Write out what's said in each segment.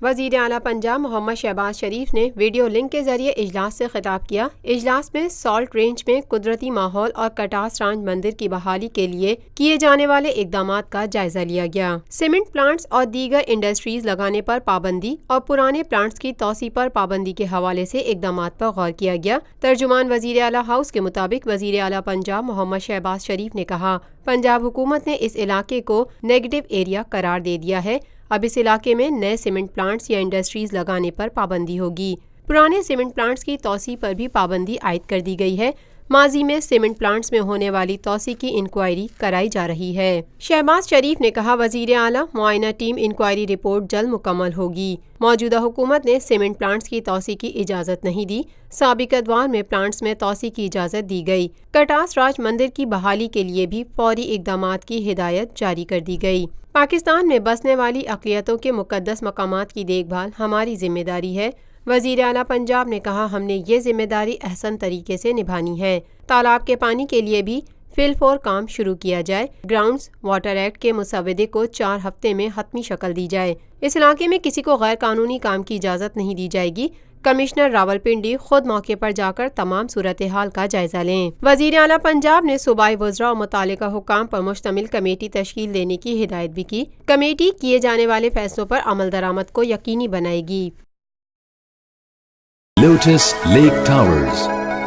وزیر اعلیٰ پنجاب محمد شہباز شریف نے ویڈیو لنک کے ذریعے اجلاس سے خطاب کیا۔ اجلاس میں سالٹ رینج میں قدرتی ماحول اور کٹاس رانچ مندر کی بحالی کے لیے کیے جانے والے اقدامات کا جائزہ لیا گیا۔ سیمنٹ پلانٹس اور دیگر انڈسٹریز لگانے پر پابندی اور پرانے پلانٹس کی توسیع پر پابندی کے حوالے سے اقدامات پر غور کیا گیا۔ ترجمان وزیر اعلیٰ ہاؤس کے مطابق وزیر اعلیٰ پنجاب محمد شہباز شریف نے کہا، پنجاب حکومت نے اس علاقے کو نیگیٹو ایریا قرار دے دیا ہے۔ اب اس علاقے میں نئے سیمنٹ پلانٹس یا انڈسٹریز لگانے پر پابندی ہوگی۔ پرانے سیمنٹ پلانٹس کی توسیع پر بھی پابندی عائد کر دی گئی ہے۔ ماضی میں سیمنٹ پلانٹس میں ہونے والی توسیع کی انکوائری کرائی جا رہی ہے۔ شہباز شریف نے کہا، وزیر اعلیٰ معائنہ ٹیم انکوائری رپورٹ جلد مکمل ہوگی۔ موجودہ حکومت نے سیمنٹ پلانٹس کی توسیع کی اجازت نہیں دی۔ سابق ادوار میں پلانٹس میں توسیع کی اجازت دی گئی۔ کٹاس راج مندر کی بحالی کے لیے بھی فوری اقدامات کی ہدایت جاری کر دی گئی۔ پاکستان میں بسنے والی اقلیتوں کے مقدس مقامات کی دیکھ بھال ہماری ذمہ داری ہے۔ وزیر اعلیٰ پنجاب نے کہا، ہم نے یہ ذمہ داری احسن طریقے سے نبھانی ہے۔ تالاب کے پانی کے لیے بھی فی الفور کام شروع کیا جائے۔ گراؤنڈز واٹر ایکٹ کے مسودے کو 4 ہفتے میں حتمی شکل دی جائے۔ اس علاقے میں کسی کو غیر قانونی کام کی اجازت نہیں دی جائے گی۔ کمشنر راولپنڈی خود موقع پر جا کر تمام صورتحال کا جائزہ لیں۔ وزیر اعلیٰ پنجاب نے صوبائی وزراء اور متعلقہ حکام پر مشتمل کمیٹی تشکیل دینے کی ہدایت بھی کی۔ کمیٹی کیے جانے والے فیصلوں پر عمل درآمد کو یقینی بنائے گی۔ Lotus Lake Towers,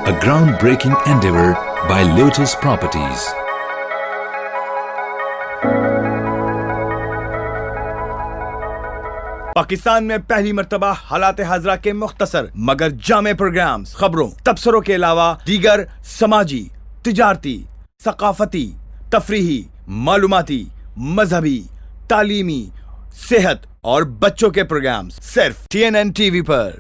a groundbreaking endeavor by Lotus Properties. Pakistan میں پہلی مرتبہ حالات حاضرہ کے مختصر مگر جامع پروگرامز، خبروں، تبصروں کے علاوہ دیگر سماجی، تجارتی، ثقافتی، تفریحی، معلوماتی، مذہبی، تعلیمی، صحت اور بچوں کے پروگرامز صرف TNN TV پر۔